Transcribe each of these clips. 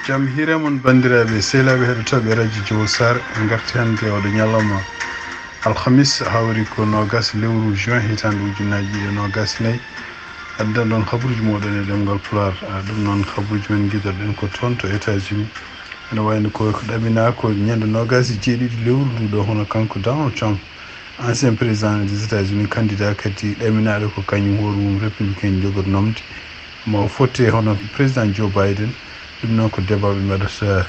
jam hire mon bandiraɓe sehlaɓe heɗotoɓe radio Diol Sar en garti hande oɗo ñalawma alhamis hawri ko nogas lewru juin hitande ujunnaji ɗiɗi nogas nayyi addan ɗon habaruji moɗon e ɗemgal pular ɗum noon habaruji men guidoɗen ko toon to États-Unis ene wayno ko ɗamina ko ñande nogas e jeeɗiɗi lewru nduɗo hono kanko Donald Trump ancien président des États-Unis candidat kadi ɗaminaɗo ko kañum hoore mum républicain jogornomde mo fotte hono président Joe Biden ɗum noon ko débat ɓe mbaɗata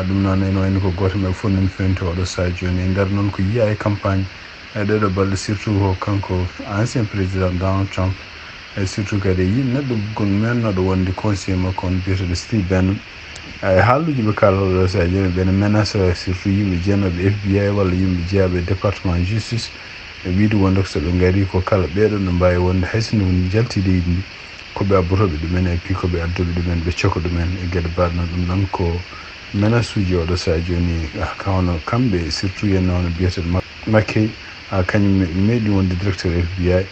ɗum noon ene wayno ko goto men fof nan fewti oɗo saha joni e nder noon ko yiya e campagne ɗeɗo balɗe surtout ko kanko ancien président Donald Trump e surtout kadi yi neɗɗo gon mennoɗo wonde conseiller makko on biyeteɗo Steve Bannon e haalluji ɓe kalata oɗo saha joni ɓene menace surtout yimɓe jeenoɓe FBI walla yimɓe jeeyaɓe département justice e wiide wonde so ɓe gari ko kala ɓeɗon ɓe mbawi wonde hayso nde jalti leydi ndi koɓe abbotoɓe ɗumen e puis koɓe adduɓe ɗumen ɓe coko ɗumen e gueɗe baɗno ɗum ɗon ko menace uji oɗo saha joni hono kamɓe surtout yenno hono biyeteɗo McCain kañum meeɗi wonde directeur FBI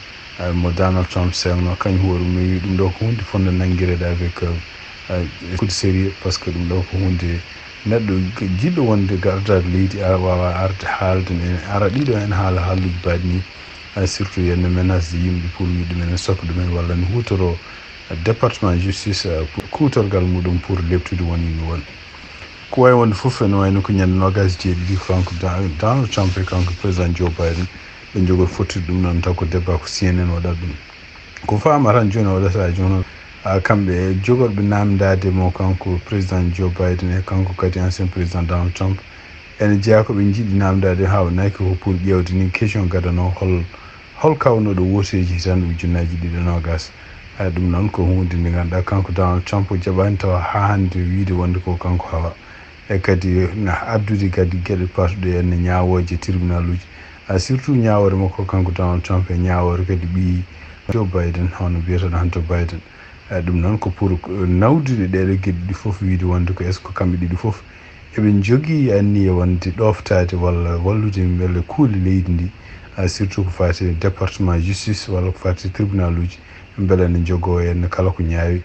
mo Donald Trump sewno kañum hoore mum wi ɗum ɗo ko hunde fonde nanguirede avec coup sérieux par ce que ɗum ɗo ko hunde neɗɗo jiɗɗo wonde gardade leydi wawa arde haalde ara ɗiɗo hen haala haalluji baɗi ni surtout yenno menace de yimɓe pour wi ɗumen e sokka ɗumen walla ne hutoro département justice kutorgal muɗum pour lebtude woni no woni ko wawi wonde foof ene wayno ko ñande nogas jeeɗiɗi kanko Donald Trump e kanko président Joe Biden ɓe jogori fottude ɗum noon taw ko débat ko CNN waɗat ɗum ko fama tan joni oɗo saha joni kamɓe jogorɓe namdade mo kanko président Joe Biden e kanko kadi ancien président Donald Trump ene jeeya ko ɓe jiiɗi namdade hawnaki ko pour ƴewde ni question gadano hol kawnoɗo woteji hitande ujunnaji ɗiɗi nogas ɗum noon ko hunde nde ganduɗa kanko Donald Trump jaɓani tawa ha hande wiide wonde ko kanko hawa e kadi addude kadi gueɗe partuɗe enne ñawoje tribunal uji surtout ñawore makko kanko Donald Trump e ñawore kadi ɓi Joe Biden hono biyeteɗo Hunter Biden ɗum noon ko pour nawdude ɗeɗo gueɗe ɗi foof wiide wonde ko est ce que kamɓe ɗiɗi foof eɓe jogui anniya wonde ɗoftade walla wallude beele kuule leydi ndi surtout ko fati département justice walla ko fati tribunal uji beele ne jogo en kala ko ñaawi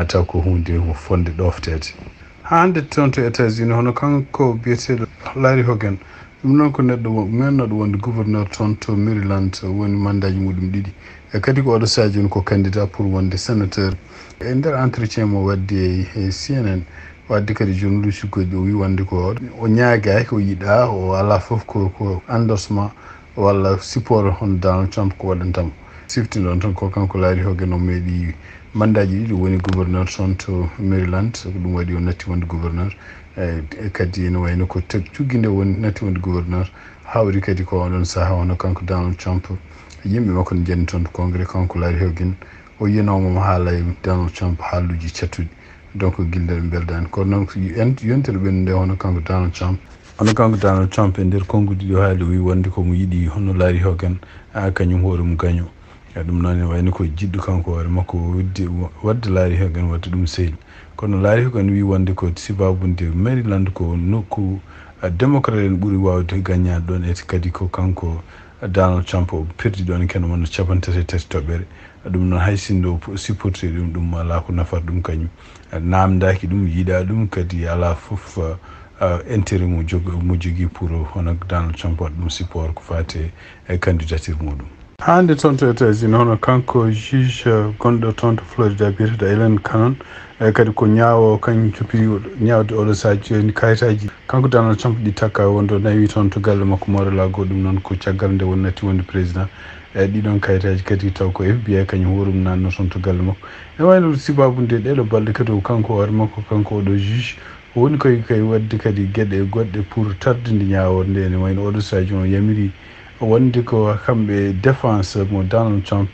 taw ko hunde fonde ɗoftede hande toon to États-Unis hono kanko biyeteɗo Larry Hogan ɗum noon ko neɗɗo mennoɗo wonde gouverneur toon to Maryland woni mandaji muɗum ɗiɗi e kadi ko oɗo saha joni ko candidat pour wonde sénateur e nder entretien mo waddi e CNN wadde kadi journaliste goɗɗi o wi wonde ko o ñaagaki o yiiɗa o ala foof ko endorsement walla support hono Donald Trump ko waɗantamo siftiɗon tan ko kanko Larry Hogan o meeɗi mandaji ɗiɗi woni gouverneur toon to Maryland ko ɗum waɗi o natti wonde gouverneur e kadi ene wayno ko cugui nde woni natti wonde gouverneur hawri kadi ko oɗon saaha hono kanko Donald Trump yimɓe makko ne jenni toon to congrès kanko Larry Hogan o yiyanoma haala e Donald Trump haaluji cattuɗi donc guilɗe ɓe beldani kono noon yontere ɓennude hono kanko Donald Trump e nder konngudi ɗo haali o wi wonde komo yiiɗi hono Larry Hogan kañum hoore mum gaño ɗum noon ne wayno ko jiɗɗo kanko hoore makko wadde Larry Hogan wadde ɗum sehil kono Larry Hogan wi wonde ko sibabude Maryland ko nokku démocrate en ɓuuri wawde gagnade ɗon e kadi ko kanko Donald Trump o perdi ɗon kene wonno 33 toɓɓere ɗum noon hay sinno supporté ɗum ala ko nafata ɗum kañum namdaki ɗum yiiɗa ɗum kadi ala foof intérêt mo jogui pour hono Donald Trump waɗa ɗum support ko fate e candidature muɗum hande toon to États-Unis hono kanko juge gonɗo toon to Florida biyeteɗo Ellen Cannon e kadi ko ñaawo kañum cupi ñaawde oɗo saha joni kayitaji kanko Donald Trump ɗi takka wonde nawi toon to galle makko Mar-a-Lago ɗum noon ko caggal nde won natti wonde président e ɗiɗon kayitaji kadi taw ko FBI kañum horum nanno toon to galle makko e wayno sibabude ɗeɗo balɗe kadi o kanko hoore makko kanko oɗo juge o woni koye wadde kadi gueɗe goɗɗe pour tardinde ñawore nde ene wayno oɗo saha joni o yamiri wonde ko kamɓe défense mo Donald Trump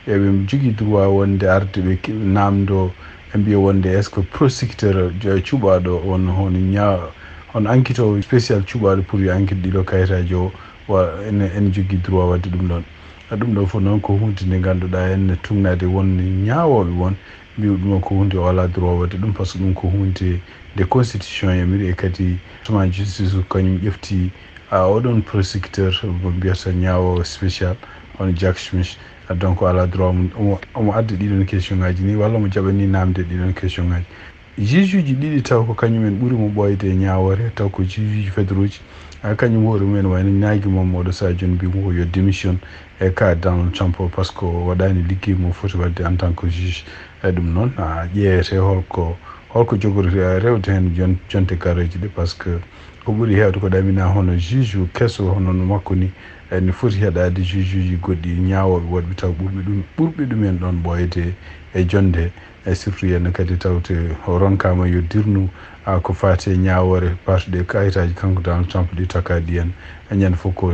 eɓe jogui droit wonde arde ɓe namdo e mbiya wonde est ce que prosecuteur cuɓaɗo on hono enquête o spécial cuɓaɗo pour yo enquête ɗiɗo kayitaji o ene jogui droit wadde ɗum ɗon ɗum ɗo fof noon ko hunde nde ganduɗa enne tugnade won ñawoɓe won mbiwa ɗum ko hunde o ala droit wadde ɗum par ce que ɗum ko hunde nde constitution yamiri e kadi tuma justice kañum ƴefti oɗon prosecuteur mo mbiyata ñawowo spécial hono Jack Smith donc ala droit omo adda ɗiɗon question ngaji ni walla mo jaɓani namde ɗiɗon question ngaji juge ɗiɗi taw ko kañumen ɓuri mo ɓoyde ñawore taw ko juge fédéruji kañum hoore mumen wayno ñaagui Mamadou Sadio mbimo ko yo démission e ka Donald Trump par ce que waɗani ligguey mo foti wadde en tant que juge ɗum noon ƴeewete holko jogori rewde hen jonte garoji ɗe par ce que ko ɓuri hewde ko ɗamina hono juge kesso hono no makko ni ne foti heɗade juge uji goɗɗi ñawoɓe woɗɓe taw ɓurɓe ɗumen ɗon ɓoyde e jonde e surtout henna kadi tawte ronkama yo dirnu ko fati e ñawore partude kayitaji kanko Donald Trump ɗi takadi hen ñande fof ko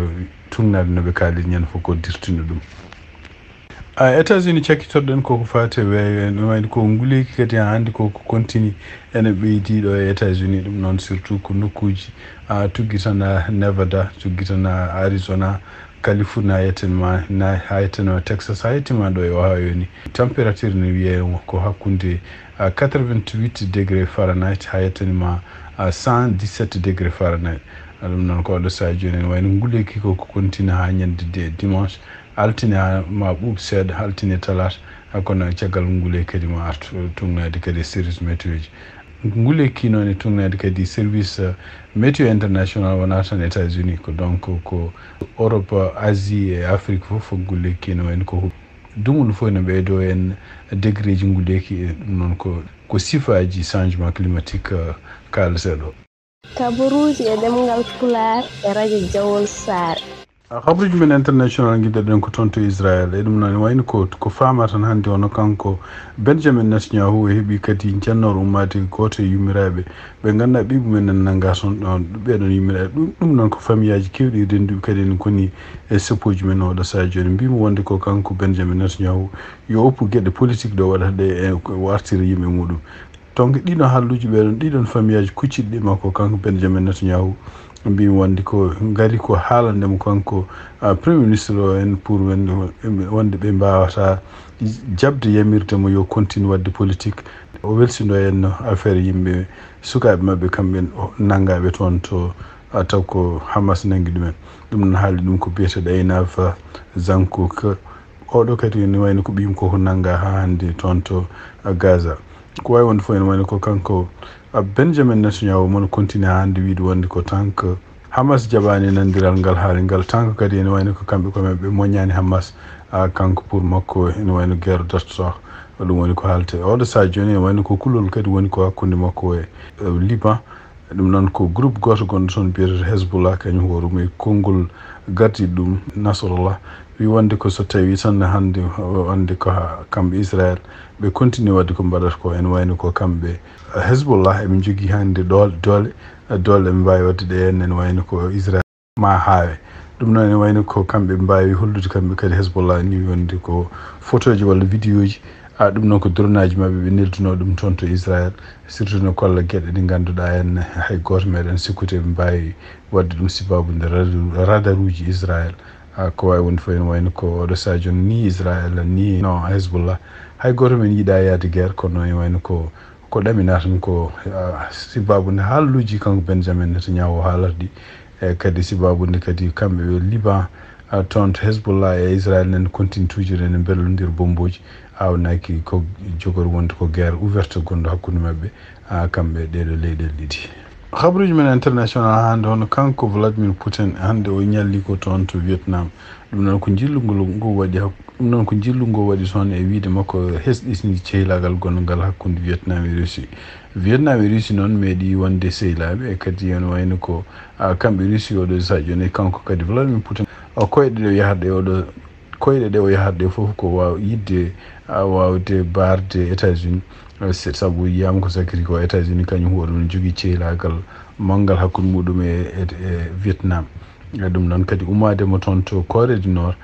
tugnade noɓe kaali ñande fof ko dirtino ɗum États-Unis cakkitoɗen koko fati wayno ko nguleyki kadi hannde koko continue ene ɓeydiɗo e États-Unis ɗum noon surtout ko nokkuji tuggi tan Nevada tuggi tan Arizona Californie ha yettenma Texas ha yettima ɗo e Ohio ni température ne wiye ko hakkude 88 degré Fahrenheit ha yettanima 117 degré Fahrenheit ɗum noon ko oɗo saha joni ene wayno nguleyki koko continue ha ñande dimanche altine ma ɓuuɓ seeɗa altine talata kono caggal ngule kadi ma artu tugnade kadi service météo ji nguleyki noon e tugnade kadi service météo international wona tan États-Unis ko donc ko Europe Asie e Afrique fof nguleyki no wayno ko dumol fof ne ɓeydo en degré ji nguleyki ɗum noon ko sifaji changement climatique kalseɗo kabaruji e ɗemgal Pulaar e radio Jawol Sare habruji men international guiɗɗen ko toon to Israel e ɗum noon wayno ko fama tan hannde hono kanko Benjamin Netanyahu heeɓi kadi jannoro ummade goto e yummiraɓe ɓe ganduɗa ɓiɓe men en nanga toon ɗon ɓeɗon yummiraɓe ɗum noon ko famille aji kewɗi renduɓe kadi en koni e seppoji men oɗo saha joni mbimo wonde ko kanko Benjamin Netanyahu yo oppu gueɗe politique ɗo waɗata ɗe e wartira yimɓe muɗum donc ɗiɗon halluji ɓeɗon ɗiɗon famille aji kucciɗi ɗi makko kanko Benjamin Netanyahu mbimi wonde ko gari ko haalandemo kanko premier ministre o en pour wonde ɓe mbawata jabde yamirdemo yo continue wadde politique o welsindo en affaire yimɓe sukaɓe mabɓe kamɓe nangaɓe toon to taw ko Hamas nangi ɗumen ɗum noon haali ɗum ko biyeteɗo Einav Zankuk oɗo kadi ne wayno ko ɓiyum koko nanga ha hande toon to Gaza ko wawi wonde fof ene wayno ko kanko Benjamin Netanyahu mono continue hande wiide wonde ko tant que Hamas jaɓani nandiral ngal haali ngal tant que kadi ene wayno ko kamɓe komen ɓe moññani Hamas kanko pour makko ene wayno guerre dartoto ɗum woni ko haalte oɗo saha joni ene wayno ko kulol kadi woni ko hakkude makko e Liban ɗum noon ko groupe goto gonɗo toon biyetete Hezbollah kañum hooruma e konngol gardiɗo ɗum Nasrallah wi wonde ko so tawi tan hande wonde ko kamɓe Israel ɓe continue wadde ko mbaɗata ko ene wayno ko kamɓe Hezbollah eɓe jogui hande doole ɓe mbawi wadde ɗe henna ene wayno ko Israel ma haawe ɗum noon ene wayno ko kamɓe mbawi hollude kamɓe kadi Hezbollah ni wonde ko photo ji walla vidéo ji ɗum noon ko drone aji mabɓe ɓe nelduno ɗum toon to Israel surtout no kolla gueɗe ɗe ganduɗa hen hay goto meɗen sikkude ɓe mbawi wadde ɗum sibabude radar uji Israel ko wawi wonde fof ene wayno ko oɗo saha joni ni Israel ni no Hezbollah hay goto men yiiɗa yaade guerre kono ene wayno ko ɗamina tan ko sibabude haalluji kanko Benjamin Netanyahu haalata ɗi e kadi sibabude kadi kamɓe ɓe Liban toon to Hezbollah e Israel nene continue tujire ene bellodir bomboji awnaki ko jogori wonde ko guerre ouverte gonɗo hakkude mabɓe kamɓe ɗeɗo leyɗele ɗiɗi habruji men international hande hono kanko Vladimir Putin hande o ñalli ko toon to Vietnam ɗum noon ko jillugol ngo waɗi ɗum noon ko jillugo waɗi toon e wiide makko hesɗitini cehilagal gonnogal hakkude Vietnam e Russie Vietnam e Russie noon meeɗi wonde sehilaɓe e kadi ene wayno ko kamɓe Russie oɗo saha joni kanko kadi Vladimir Putin koyɗe ɗe o yahatɗe oɗo koyɗe ɗe o yahatɗe fof ko waw yidde wawde barde États-Unis sabu yiyama ko sakiri ko États-Unis kañum hoore mum jogui cehilagal mawgal hakkude muɗum e Vietnam ɗum noon kadi ummademo toon to Corée du Nord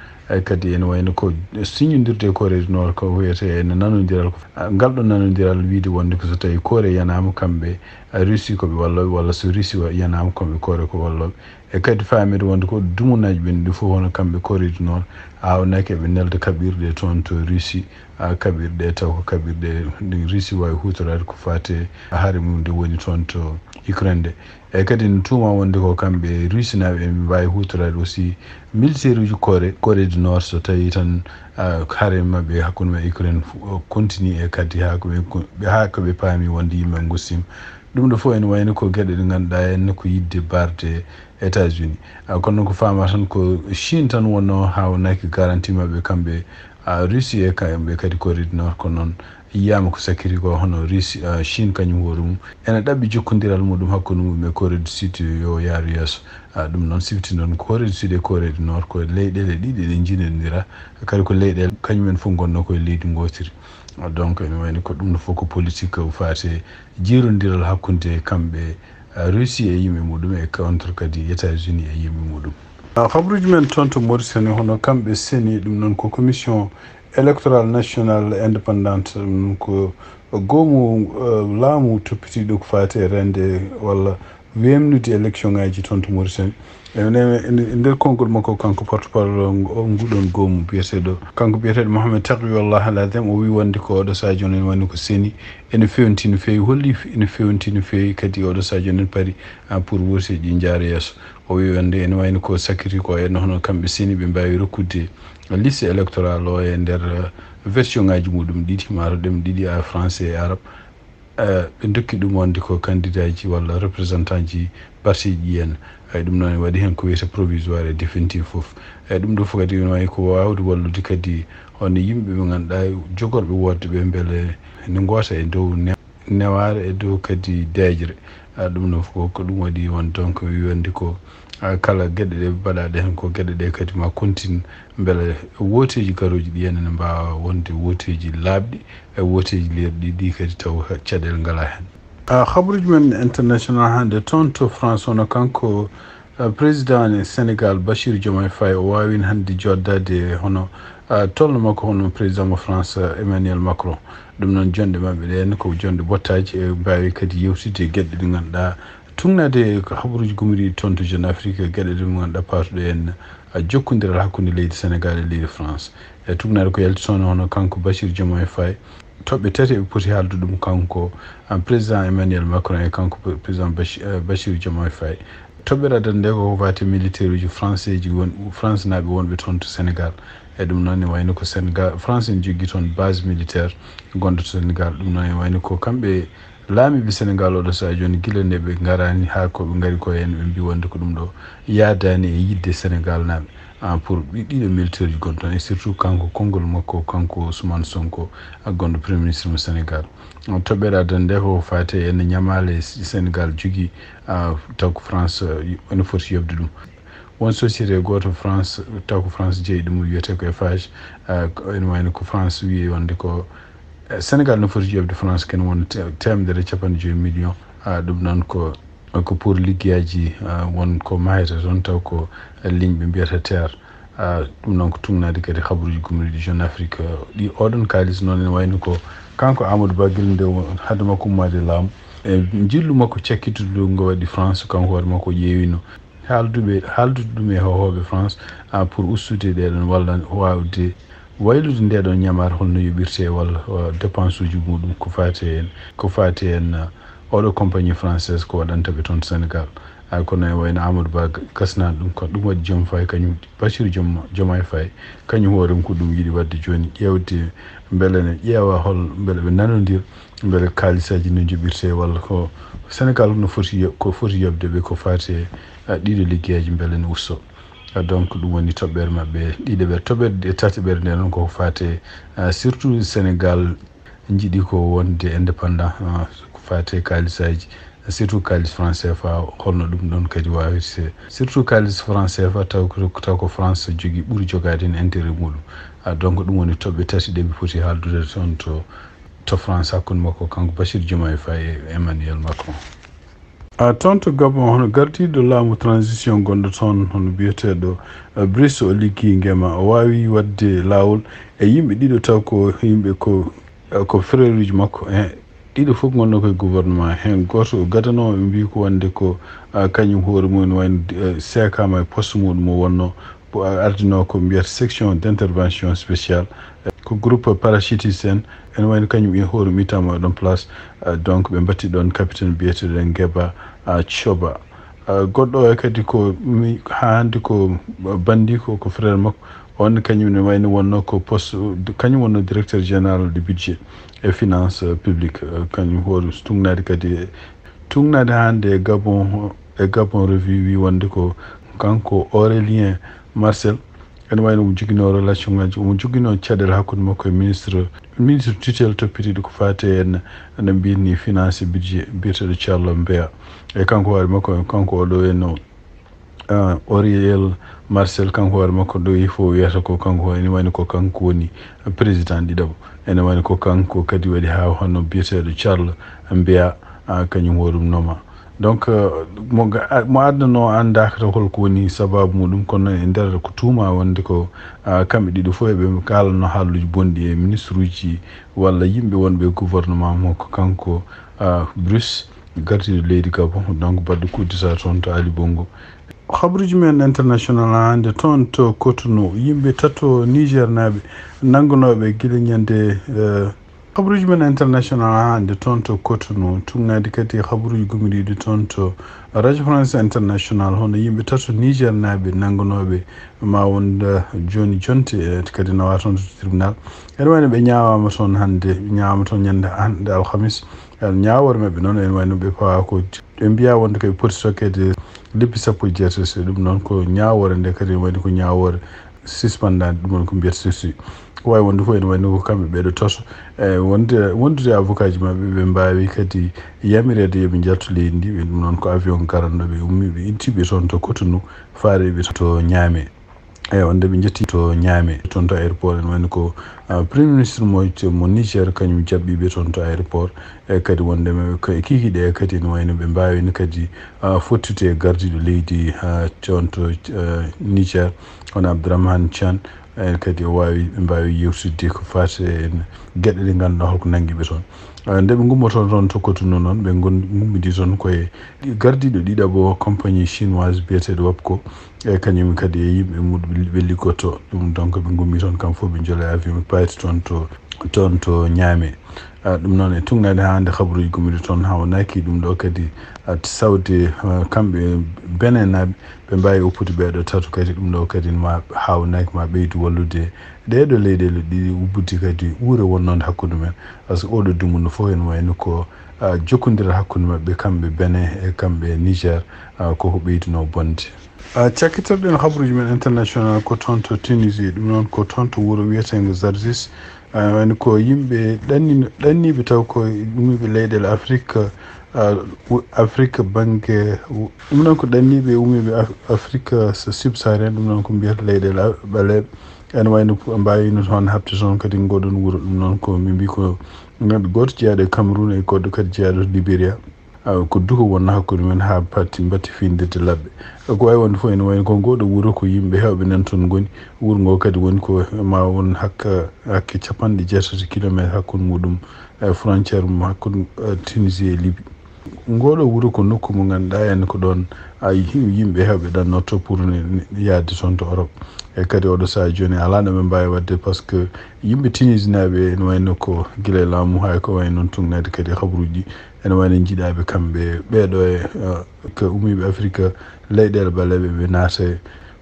kadi ene wayno ko signodirde Corée du Nord ko wiyete ene nanodiral ngal ɗo nanodiral wiide wonde ko so tawi Corée yanama kamɓe Russie koɓe walloɓe walla so Russie yanama kamɓe Corée ko walloɓe e kadi famide wonde ko dumunaji ɓen ɗi fof hono kamɓe Corée du Nord awnaki eɓe nelda kaɓirɗe toon to Russie kaɓirɗe taw ko kaɓirɗe Russie wawi hutorade ko fate haare mum nde woni toon to Ukraine e kadi tuma wonde ko kambe Russie na be mbawi hutorade aussi militaire uji Corée du Nord so tawi tan kare mabbe hakkunde Ukraine continue e kadi ko be paami wonde yimbe gussim dum do fo en wayno ko gede de ganda en ko yidde barde États-Unis kono ko fama tan ko Chine tan wonno hawnaki garantie mabbe kambe Russie e kambe kadi Corée du Nord ko non yiyama ko sakiri ko hono Russie Chine kanyum worum ena dabbi jokkondiral mudum hakkunde mum e Corée du Sud yo yaaru yeso dum non sifti non Corée du Sud e Corée du Nord ko leydele didi de jinendira kadi ko leydel kanyumen fu gonno ko leydi gotiri donc en wayni ko dum no foko politique o faate jirondiral hakkunde kambe Russie e yimbe mudum e contre kadi États-Unis e yimbe mudum khabruji men tonto Mauritanie hono kambe seni dum non ko commission électorale nationale indépendante ko gomu laamu toppitiɗo ko faate rende walla wemnude élection ngaji tonto Mauritanie nder konngol makko kanko porte-parole nguɗon gomu biyeteɗo kanko biyeteɗo Mohamed Taqi wallah aladem o wi wonde ko oɗo sadio nen woni ko seni ene fewti no fewi holli ene fewti no fewi kadi oɗo sadio nen pari pour wurteji jaara yesso o wi wonde ene wayno ko sakiri ko en hono kamɓe seni ɓe mbawi rokkude liste électorale o e nder version ngaji muɗum ɗiɗi maro ɗem ɗiɗi a français et arabe ɓe dokki ɗum wonde ko candidat ji walla représentant ji parti ji en ɗum noon waɗi hen ko wiyete provisoire et définitif fof ɗum ɗo fof kadi no wayi ko wawde wallude kadi hono yimɓe ɓe ganduɗa jogorɓe wodde ɓe beele ne goota e dow neware e dow kadi deejre ɗum no fof ko ɗum waɗi won donc wiyande ko kala gueɗe ɗe mbaɗaɗe hen ko gueɗe ɗe kadi ma continue beele woteji garoji ɗi henene mbawa wonde woteji laaɓɗi e woteji leerɗi ɗi kadi taw caɗele ngala hen khabruji men international hande toon to France hono kanko président Sénégal Bachir Diomaye Faye o wawino hande joddade hono tolno makko hono président mo France Emmanuel Macron ɗum noon jonde mabɓe ɗen ko jonde bottaji e mbawi kadi yewtide gueɗe ɗe ganduɗa tugnade ko habruji gumri toon to Jeune Afrique gueɗe ɗe ganduɗa patuɗo en jokkodiral hakkude leydi Sénégal e leydi France e tugnade ko yaltitono hono kanko Bachir Diomaye Faye toɓɓe tati ɓe poti haalde ɗum kanko président Emmanuel Macron e kanko président Bachir Diomaye Faye toɓɓere nde ko wati militaire uji français ji France naaɓe wonɓe toon to Sénégal e ɗum noon ne wayno ko Sénégal France en jogui toon base militaire gonɗo to Sénégal ɗum noon ne wayno ko kamɓe laamiɓe Sénégal oɗo sa joni guila nde ɓe garani ha koɓe gari ko hen ɓe mbi wonde ko ɗum ɗo yaadani e yidde Sénégal naaɓe pour ɗiɗo militaire ji gonɗon et surtout kanko konngol makko kanko Ousmane Sonko gonɗo premier ministre mo Sénégal toɓɓere adande ko fate ene ñamale Sénégal jogui taw ko France ene foti yobde ɗum won société goto France taw ko France jeeyi ɗum wiyete ko Eiffage ene wayno ko France wi wonde ko Sénégal no foti yobde France ken won temedere capanɗe joyi million ɗum noon ko pour liggueyaji won ko maheta toon taw ko ligne ɓe mbiyata terre ɗum noon ko tugnade kadi habruji gumriɗi Jeune Afrique ɗi oɗon kalis noon ene wayno ko kanko Amadou Ba guila nde hadde makko ummade laamu e jillu makko cakkitude ngo waɗi France kanko hoore makko ƴeewino haaldude ɗum e hohoɓe France pour ustude ɗeɗon walla wawde waylude ndeɗon ñamar holno yoɓirte walla dépense uji muɗum ko fate en oɗo compagnie française ko waɗantaɓe toon Sénégal kono e wayno Amadou Ba gasnani ɗum ko ɗum waɗi joom Faye kañum Bachir Diomaye Faye kañum hoorem ko ɗum yiiɗi wadde joni ƴewde beele ne ƴeewa hol beele ɓe nanodir beele kalisaji no joɓirte walla ko Sénégal ko foti yobde ɓe ko fate ɗiɗo liggueyaji beele ne usto donc ɗum woni toɓɓere mabɓe ɗiɗo ɓe toɓɓere ɗe tati ɓerde nde noon koko fate surtout Sénégal jiiɗi ko wonde indépendant ko fate kalisaji surtout kalis franc CFA holno ɗum ɗon kadi wawirte surtout kalis franc CFA taw ko France jogui ɓuuri jogade hen intérêt muɗum donc ɗum woni toɓɓe tati ɗe ɓe foti haaldude toon to France hakkude makko kanko Bachir Diomaye Faye e Emmanuel Macron toon to Gabon hono gardiɗo laamu transition gonɗo toon hono biyeteɗo Brice o liggi guema o wawi wadde lawol e yimɓe ɗiɗo taw ko yimɓe ko frère uji makko ɗiɗo fof gonno koye gouvernement hen goto gadanowo ɓe mbi ko wonde ko kañum hoore mum wayno sekama e poste muɗum o wonno ardino ko mbiyata section d'intervention spéciale ko groupe parachutiste en wayno kañum hoore mitama ɗon place donc ɓe mbatti ɗon capitaine biyeteɗo Ngeba Choba goɗɗo e kadi ko hande ko bandi ko frère makko on kañum ne wayno wonno ko poste kañum wonno directeur général du budget et finance publique kañum hoore tungnade kadi tungnade hande e Gabon revue wi wonde ko kanko Aurélien Marcel ene wayno mo jogino relation ngaji mo jogino caɗele hakkude makko e ministre tutelle toppitiɗo ko fate en no mbini finance budget biyeteɗo Thiallo Mbeya e kanko hoore makko kanko oɗo en Aurélien Marcel kanko hoore makko ɗo il faut wiyata ko kanko ene wayno ko kanko woni président ɗiɗaɓo ene wayno ko kanko kadi waɗi ha hono biyeteɗo Thiallo Mbeya kañum hoɗum noma donc mo addano andaka to holko woni sababu muɗum kono e nder ko tuuma wonde ko kamɓe ɗiɗo fof eɓe kalano haaluji bonɗi e ministre uji walla yimɓe wonɓe gouvernement mo ko kanko Bruce gardiɗo leydi Gabon donc badde kuddita toon to Ali Bongo habruji men international hande toon to Cotonou yimɓe tato Niger naaɓe nangunoɓe guila ñande habruji men international hande toon to Cotonou tugnadi kadi habruji gumiriɗi toon to Radio France International hono yimɓe tato Niger naaɓe nangunoɓe ma wonda joni jonte kadi nawa toon to tribunal ene wayno ɓe ñawama toon hande ñawama toon ñande hande alhamis ñawore mabɓe noon ene wayno ɓe pawa ko ɓe mbiya wonde koye poti sokkede lebbi 17 ɗum noon ko ñawore nde kadi wayno ko ñawore suspendade ɗum woni ko mbiyata sursis ko wawi wonde fof ene wayno ko kamɓe ɓeɗo toto wondude avocat ji mabɓe ɓe mbawi kadi yamirede yooɓe jaltu leydi ndi ɗum noon ko avion garanɗo ɓe ummiɓe intiɓe toon to Cotonou faareɓe to Niamey wonde ɓe jetti to Niamey toon to aéroport en wayno ko premier ministre mo Niger kañum jaɓɓiɓe toon to aéroport e kadi wonde e kikiɗe kadi ene wayno ɓe mbawino kadi fottute gardiɗo leydi toon to Niger hono Abdourahmane Tiane kadi o wawi ɓe mbawi yewtidde ko fate en gueɗe ɗe ganduɗa holko nanguiɓe toon nde ɓe gummoto toon to Cotonou noon ɓe gummidi toon koye gardiɗo ɗiɗaɓo compagnie chinoise biyeteɗo Wapco e kañum kadi e yimɓe muɗum ɓe liggoto ɗum donc ɓe gummi toon kam fof ɓe joola avion ɓe payta toon to Niamey ɗum noon e tugnade hande habruji gummiɗi toon hawnaki ɗum ɗo kadi sawde kamɓe Benin naɓe ɓe mbawi oppude ɓeɗo tato kadi ɗum ɗo kadi ma hawnaki ma ɓeydu wallude ɗeɗo leyɗele ɗiɗi ubbudi kadi uure wonnode hakkude men par ce que oɗo dumunno fof en wayno ko jokkodira hakkude mabɓe kamɓe Benin e kamɓe Niger koko ɓeyduno bonde cakkitorɗen habruji men international ko toon to Tunisie ɗum noon ko toon to wuuro wiyetego Zarzis wayno ko yimɓe ɗanniɓe taw ko ummiɓe leyɗele Afrique banggue ɗum noon ko ɗanniɓe ummiɓe Afrique subsaharienne ɗum noon ko mbiyata leyɗele ɓaleɓe ene wayno mbawino toon habde toon kadi goɗon wuuro ɗum noon ko min mbi ko goto jeeyaɗo e Cameroun e goɗɗo kadi jeeyaɗo to Libéria ko duho wonna hakkude men ha mbatti findirde labɓe ko wawi wonde fof ene wayno ko ngoɗo wuuro ko yimɓe hewɓe nan toon goni wuuro ngo kadi woni ko ma won hakke 80 kilométre hakkude muɗum frontiére mum hakkude Tunisie e Libye ngoɗo wuuro ko nokku mo ganduɗa en ko ɗon yimɓe hewɓe ɗannotto pour yaade toon to Europe e kadi oɗo saha joni ala no ɓe mbawi wadde par ce que yimɓe Tunisie naɓe ene wayno ko guila e laamu hay ko way noon tugnade kadi habruji ene wayno jiiɗaɓe kamɓe ɓeɗo e ko ummiɓe Afrique leyɗele baleɓe ɓe naata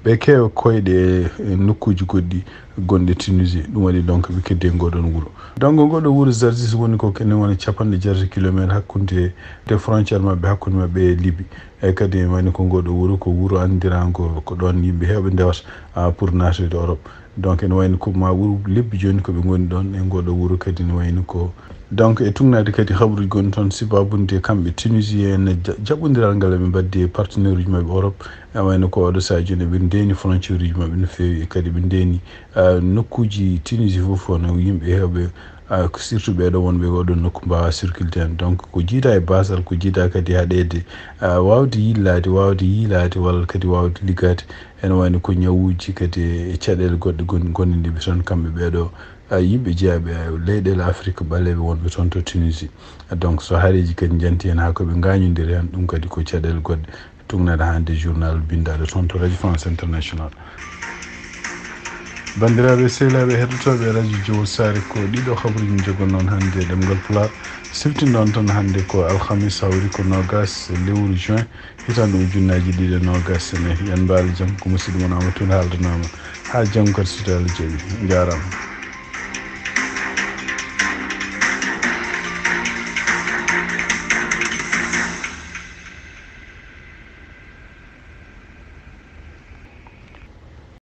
ɓe keewa koyɗe e nokkuji goɗɗi gonɗe Tunisie ɗum waɗi donc ɓe keddi e ngoɗon wuuro donc ngoɗo wuuro Zarzis woni ko kene woni 60 kilométre hakkude de frontiére mabɓe hakkude mabɓe e Libye e kadi en wayno ko ngoɗo wuuro ko wuuro andirago ko ɗon yimɓe hewɓe ndewata pour natude Europe donc ene wayno ko ma wuuro lebbi joni koɓe goni ɗon e ngoɗo wuuro kadi ne wayno ko donc e tugnade kadi habruji goni toon sibabunde kamɓe Tunisie en jaɓɓodiral ngal ɓe mbaddi partenaire uji mabɓe Europe e wayno ko oɗo saha joni ɓe ndeni frontiére uji mabɓe no fewi e kadi ɓe ndeni nokkuji Tunisie fof no yimɓe hewɓe surtout ɓeɗo wonɓe oɗon nokku mbawa circulde hen donc ko jiida e basal ko jiida kadi haɗede wawde yillade wawde yiilade walla kadi wawde liggade ene wayno ko ñawuji kadi e caɗele goɗɗe gonɗiɓe toon kamɓe ɓeɗo yimɓe jeeyaɓe leyɗele Afrique ɓaleɓe wonɓe toon to Tunisie donc so haareji kadi janti hen ha koɓe gañodiri hen ɗum kadi ko caɗele goɗɗe tugnade hande journal bindaɗo toon to Radio France International bandiraɓe sehlaɓe heɗotoɓe radio Diawol Sare ko ɗiɗo habaruji jogon noon hannde ɗemgal pular siftinɗon toon hannde ko alhamis hawri ko nogas lewru juin hitande ujunnaji ɗiɗi nogas ne yan mbaali jaam ko musidɗo mon Amadou Tune haaldanama ha janggo kadi so Allah jaaɓi jarama.